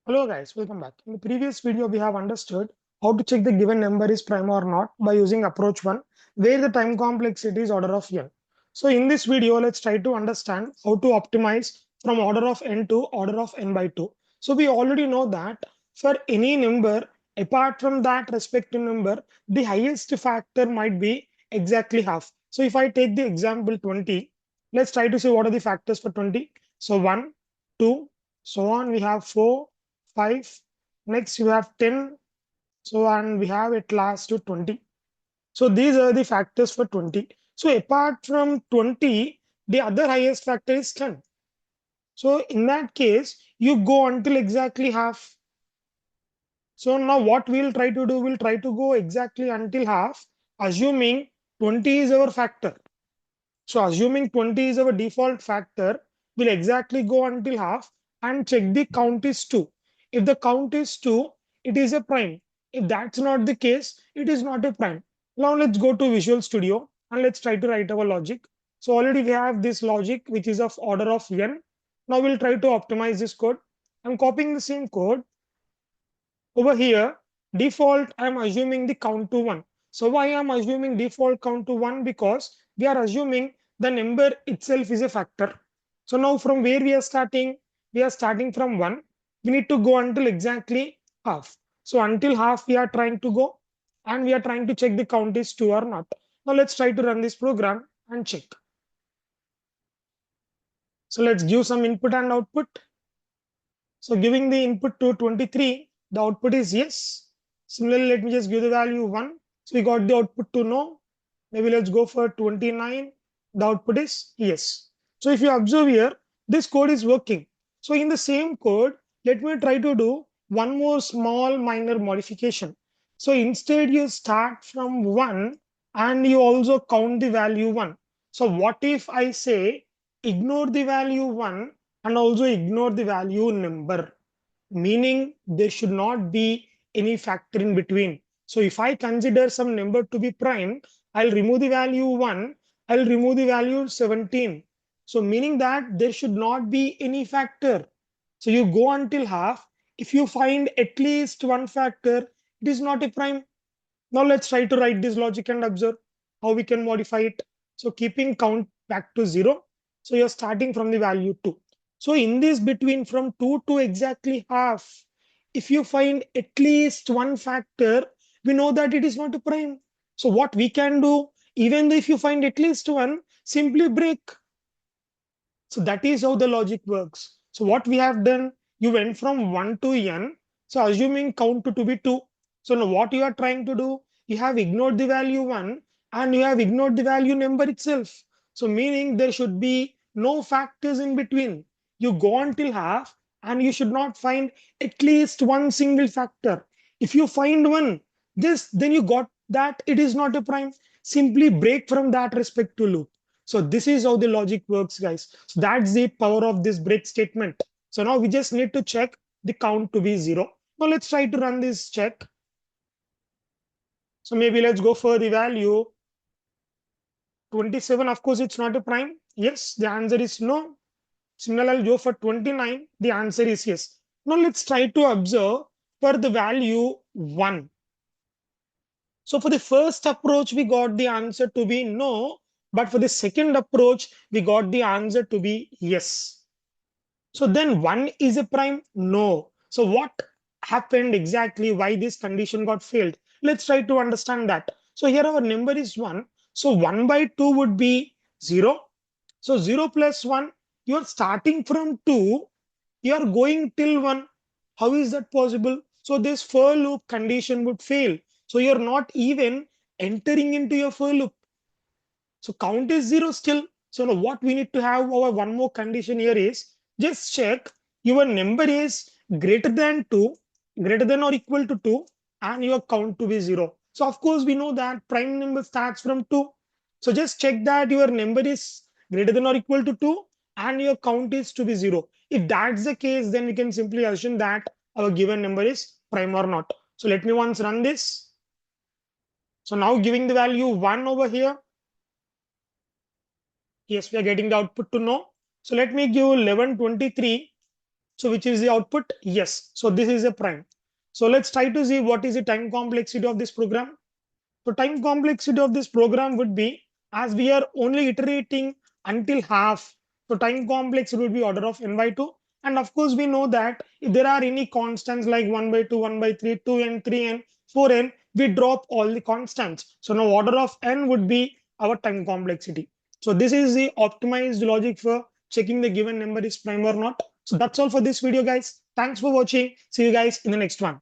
Hello guys, welcome back. In the previous video, we have understood how to check the given number is prime or not by using approach 1, where the time complexity is order of n. So in this video, let's try to understand how to optimize from order of n to order of n by 2. So we already know that for any number, apart from that respective number, the highest factor might be exactly half. So if I take the example 20, let's try to see what are the factors for 20. So 1, 2, so on. We have 4, 5. Next, you have 10. So, and we have at last to 20. So, these are the factors for 20. So, apart from 20, the other highest factor is 10. So, in that case, you go until exactly half. So, now what we'll try to do, we'll try to go exactly until half, assuming 20 is our factor. So assuming 20 is our default factor, we'll exactly go until half and check the count is 2. If the count is 2, it is a prime. If that's not the case, it is not a prime. Now let's go to Visual Studio and let's try to write our logic. So already we have this logic which is of order of n. Now we'll try to optimize this code. I'm copying the same code. Over here, default, I'm assuming the count to 1. So why I'm assuming default count to 1? Because we are assuming the number itself is a factor. So now from where we are starting? We are starting from 1. We need to go until exactly half. So until half we are trying to go and we are trying to check the count is 2 or not. Now let's try to run this program and check. So let's give some input and output. So giving the input to 23, the output is yes. Similarly, let me just give the value 1. So we got the output to no. Maybe let's go for 29. The output is yes. So if you observe here, this code is working. So in the same code, let me try to do one more small minor modification. So instead you start from 1 and you also count the value 1. So what if I say ignore the value 1 and also ignore the value number, meaning there should not be any factor in between. So if I consider some number to be prime, I'll remove the value 1, I'll remove the value 17. So meaning that there should not be any factor. So you go until half. If you find at least one factor, it is not a prime. Now let's try to write this logic and observe how we can modify it. So keeping count back to 0. So you're starting from the value 2. So in this between from 2 to exactly half, if you find at least one factor, we know that it is not a prime. So what we can do, even if you find at least one, simply break. So that is how the logic works. So what we have done, you went from 1 to n. So assuming count to be 2. So now what you are trying to do, you have ignored the value 1 and you have ignored the value number itself. So meaning there should be no factors in between. You go until half and you should not find at least one single factor. If you find one, just then you got that it is not a prime. Simply break from that respective loop. So this is how the logic works, guys. So that's the power of this break statement. So now we just need to check the count to be 0. Now let's try to run this check. So maybe let's go for the value 27. Of course, it's not a prime. Yes, the answer is no. Similarly, I'll go for 29. The answer is yes. Now let's try to observe for the value 1. So for the first approach, we got the answer to be no. But for the second approach, we got the answer to be yes. So then 1 is a prime? No. So what happened exactly? Why this condition got failed? Let's try to understand that. So here our number is 1. So 1 by 2 would be 0. So 0 plus 1, you are starting from 2. You are going till 1. How is that possible? So this for loop condition would fail. So you're not even entering into your for loop. So count is 0 still. So now what we need to have our one more condition here is just check your number is greater than 2, greater than or equal to 2, and your count to be 0. So of course we know that prime number starts from 2. So just check that your number is greater than or equal to 2 and your count is to be 0. If that's the case, then we can simply assume that our given number is prime or not. So let me once run this. So now giving the value 1 over here. Yes, we are getting the output to no. So let me give 1123. So which is the output? Yes. So this is a prime. So let's try to see what is the time complexity of this program. So time complexity of this program would be, as we are only iterating until half, so time complexity would be order of n by 2. And of course, we know that if there are any constants like 1 by 2, 1 by 3, 2n, 3n, 4n, we drop all the constants. So now order of n would be our time complexity. So this is the optimized logic for checking the given number is prime or not. So that's all for this video, guys. Thanks for watching. See you guys in the next one.